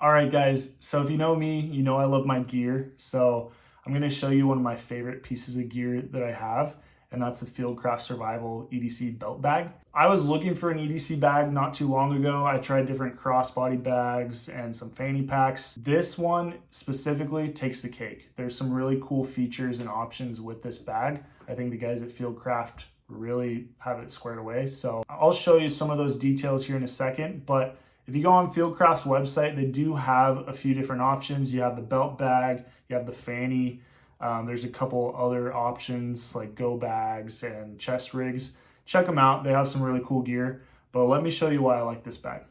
All right, guys, so if you know me, you know I love my gear. So I'm gonna show you one of my favorite pieces of gear that I have, and that's a Fieldcraft Survival EDC belt bag. I was looking for an EDC bag not too long ago. I tried different crossbody bags and some fanny packs. This one specifically takes the cake. There's some really cool features and options with this bag. I think the guys at Fieldcraft really have it squared away. So I'll show you some of those details here in a second, but if you go on Fieldcraft's website, they do have a few different options. You have the belt bag, you have the fanny, there's a couple other options like go bags and chest rigs. Check them out, they have some really cool gear, but let me show you why I like this bag.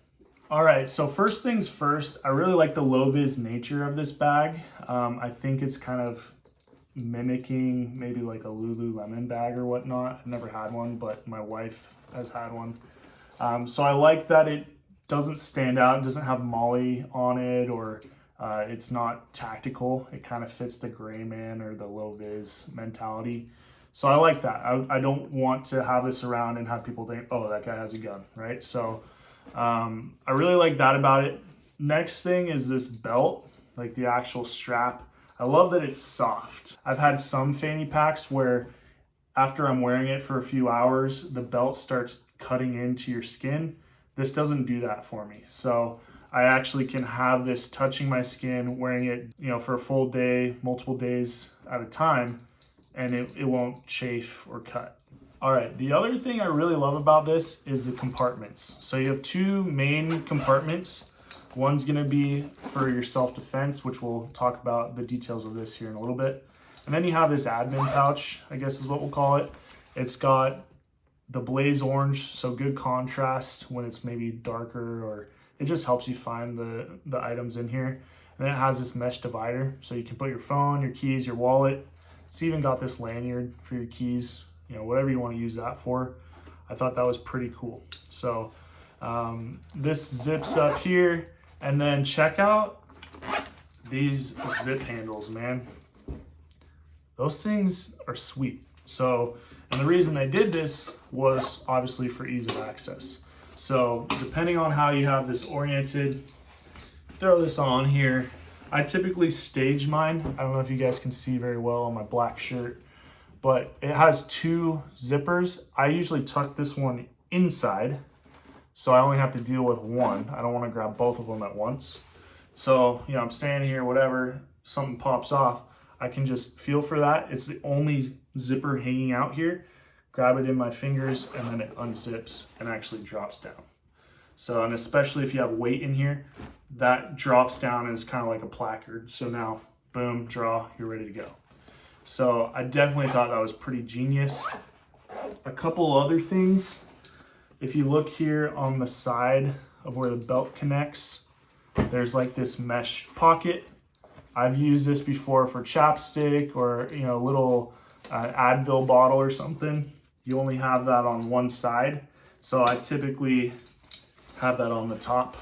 All right, so first things first, I really like the low-vis nature of this bag. I think it's kind of mimicking maybe like a Lululemon bag or whatnot. I've never had one, but my wife has had one. So I like that it doesn't stand out, it doesn't have Molly on it, or it's not tactical. It kind of fits the gray man or the low vis mentality. So I like that. I don't want to have this around and have people think, oh, that guy has a gun, right? So I really like that about it. Next thing is this belt, like the actual strap. I love that it's soft. I've had some fanny packs where after I'm wearing it for a few hours, the belt starts cutting into your skin. This doesn't do that for me. So I actually can have this touching my skin, wearing it, for a full day, multiple days at a time, and it won't chafe or cut. All right, the other thing I really love about this is the compartments. So you have two main compartments. One's gonna be for your self-defense, which we'll talk about the details of this here in a little bit. And then you have this admin pouch, I guess is what we'll call it. It's got the blaze orange, so good contrast when it's maybe darker, or it just helps you find the items in here. And then it has this mesh divider, so you can put your phone, your keys, your wallet. It's even got this lanyard for your keys, whatever you want to use that for. I thought that was pretty cool. So this zips up here, and then check out these zip handles, man. Those things are sweet. So, and the reason they did this was obviously for ease of access. So depending on how you have this oriented, throw this on here. I typically stage mine. I don't know if you guys can see very well on my black shirt, but it has two zippers. I usually tuck this one inside, so I only have to deal with one. I don't want to grab both of them at once. So, I'm standing here, whatever, something pops off, I can just feel for that. It's the only zipper hanging out here. Grab it in my fingers, and then it unzips and actually drops down. So, and especially if you have weight in here, that drops down and is kind of like a placard. So now, boom, draw, you're ready to go. So I definitely thought that was pretty genius. A couple other things. If you look here on the side of where the belt connects, there's like this mesh pocket. I've used this before for chapstick or, a little Advil bottle or something. You only have that on one side. So I typically have that on the top.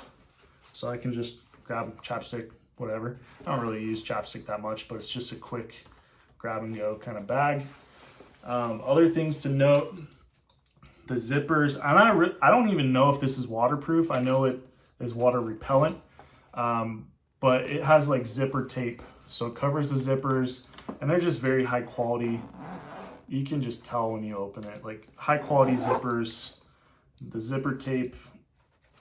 So I can just grab chapstick, whatever. I don't really use chapstick that much, but it's just a quick grab and go kind of bag. Other things to note, the zippers, and I don't even know if this is waterproof. I know it is water repellent, but it has like zipper tape. So it covers the zippers, and they're just very high quality. You can just tell when you open it, like high quality zippers. The zipper tape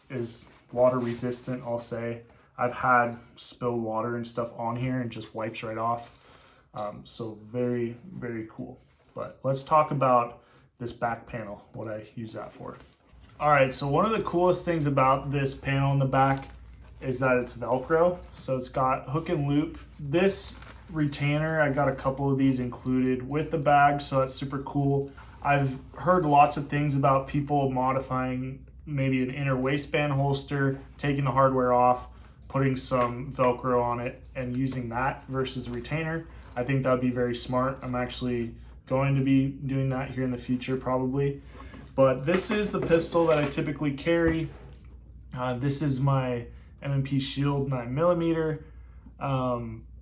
is water resistant, I'll say. I've had spilled water and stuff on here and just wipes right off. So very, very cool. But let's talk about this back panel, what I use that for. All right, so one of the coolest things about this panel in the back is that it's Velcro. So it's got hook and loop. This retainer, I got a couple of these included with the bag, so that's super cool. I've heard lots of things about people modifying maybe an inner waistband holster, taking the hardware off, putting some Velcro on it and using that versus the retainer. I think that would be very smart. I'm actually going to be doing that here in the future probably. But this is the pistol that I typically carry. This is my M&P Shield 9mm.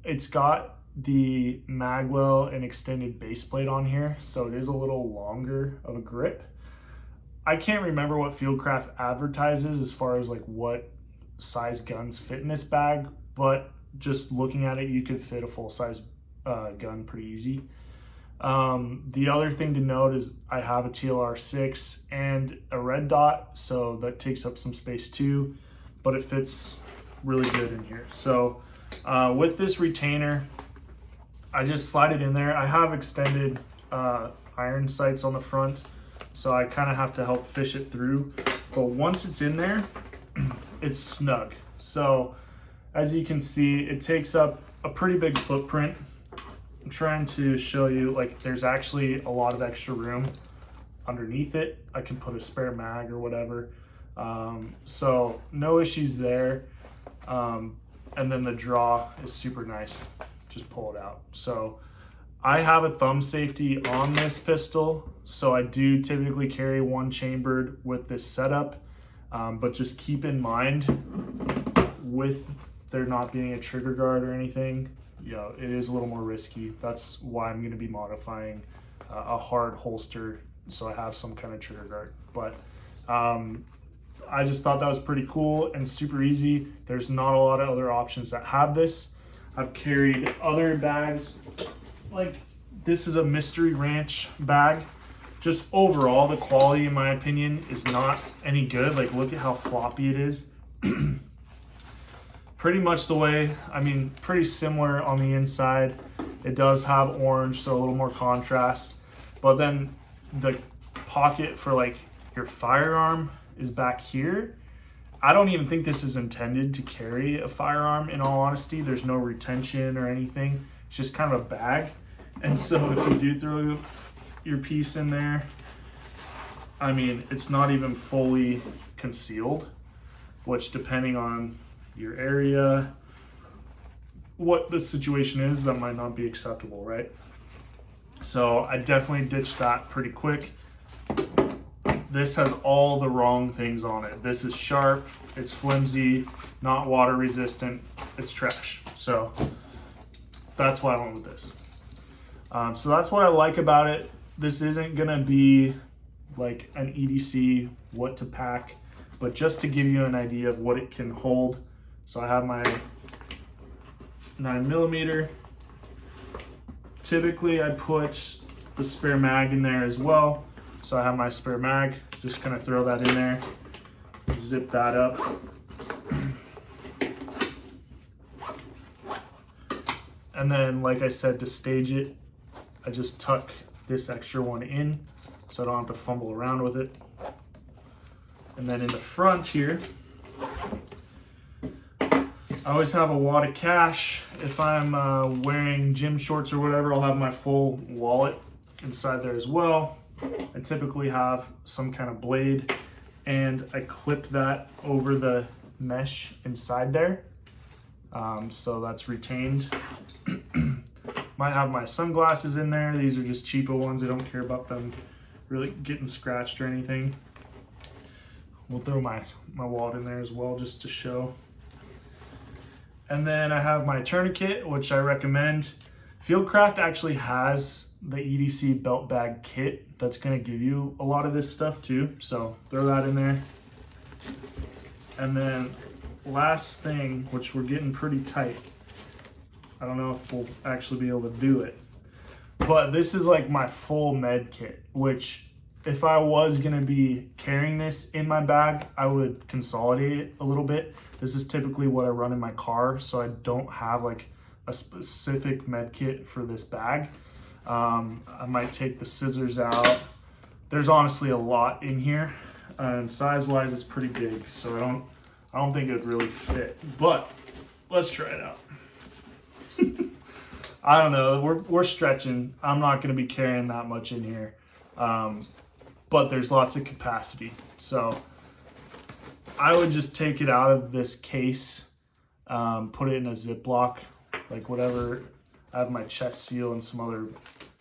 It's got the magwell and extended base plate on here, so it is a little longer of a grip. I can't remember what Fieldcraft advertises as far as like what size guns fit in this bag, but just looking at it, you could fit a full size gun pretty easy. The other thing to note is I have a TLR6 and a red dot, so that takes up some space too, but it fits really good in here. So with this retainer, I just slide it in there. I have extended iron sights on the front, so I kind of have to help fish it through. But once it's in there, it's snug. So as you can see, it takes up a pretty big footprint. I'm trying to show you, like, there's actually a lot of extra room underneath it. I can put a spare mag or whatever. So no issues there. And then the draw is super nice. Just pull it out. So I have a thumb safety on this pistol, so I do typically carry one chambered with this setup, but just keep in mind, with there not being a trigger guard or anything, you know, it is a little more risky. That's why I'm going to be modifying a hard holster, so I have some kind of trigger guard. But I just thought that was pretty cool and super easy. There's not a lot of other options that have this. I've carried other bags, like this is a Mystery Ranch bag. Just overall, the quality, in my opinion, is not any good. Like, look at how floppy it is. Pretty much the way, I mean, pretty similar on the inside. It does have orange, so a little more contrast. But then the pocket for like your firearm is back here. I don't even think this is intended to carry a firearm, in all honesty. There's no retention or anything. It's just kind of a bag. And so if you do throw your piece in there, I mean, it's not even fully concealed, which, depending on your area, what the situation is, that might not be acceptable, right? So I definitely ditched that pretty quick. This has all the wrong things on it. This is sharp, it's flimsy, not water resistant, it's trash. So that's why I went with this. So that's what I like about it. This isn't gonna be like an EDC what to pack, but just to give you an idea of what it can hold. So I have my 9mm. Typically I put the spare mag in there as well. So I have my spare mag, just kind of throw that in there, zip that up. And then, like I said, to stage it, I just tuck this extra one in so I don't have to fumble around with it. And then in the front here, I always have a wad of cash. If I'm wearing gym shorts or whatever, I'll have my full wallet inside there as well. I typically have some kind of blade, and I clip that over the mesh inside there. So that's retained. Might have my sunglasses in there. These are just cheapo ones. I don't care about them really getting scratched or anything. We'll throw my wallet in there as well, just to show. And then I have my tourniquet, which I recommend. Fieldcraft actually has the EDC belt bag kit that's going to give you a lot of this stuff too, so throw that in there. And then last thing, which we're getting pretty tight, I don't know if we'll actually be able to do it, but this is like my full med kit, which if I was going to be carrying this in my bag, I would consolidate it a little bit. This is typically what I run in my car, so I don't have like a specific med kit for this bag. I might take the scissors out. There's honestly a lot in here, and size-wise, it's pretty big, so I don't think it would really fit. But let's try it out. I don't know. We're stretching. I'm not going to be carrying that much in here, but there's lots of capacity. So I would just take it out of this case, put it in a Ziploc, like whatever. I have my chest seal and some other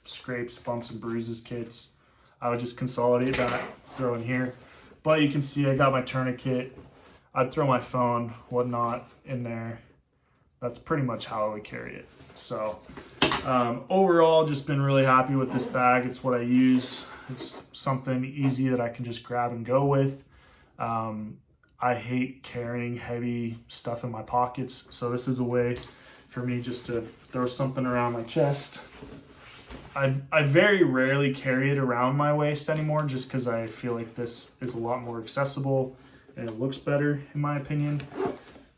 scrapes, bumps, and bruises kits. I would just consolidate that, throw in here. But you can see I got my tourniquet. I'd throw my phone, whatnot in there. That's pretty much how I would carry it. So overall, just been really happy with this bag. It's what I use. It's something easy that I can just grab and go with. I hate carrying heavy stuff in my pockets, so this is a way for me just to throw something around my chest. I very rarely carry it around my waist anymore, just because I feel like this is a lot more accessible and it looks better in my opinion.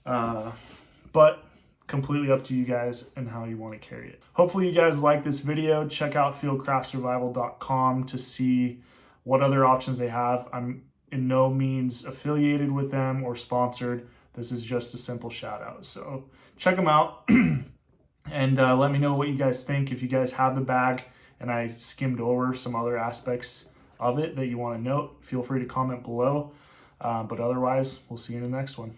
But completely up to you guys and how you want to carry it. Hopefully you guys like this video. Check out fieldcraftsurvival.com to see what other options they have. I'm in no means affiliated with them or sponsored. This is just a simple shout out. So check them out and let me know what you guys think. If you guys have the bag and I skimmed over some other aspects of it that you want to note, feel free to comment below. But otherwise, we'll see you in the next one.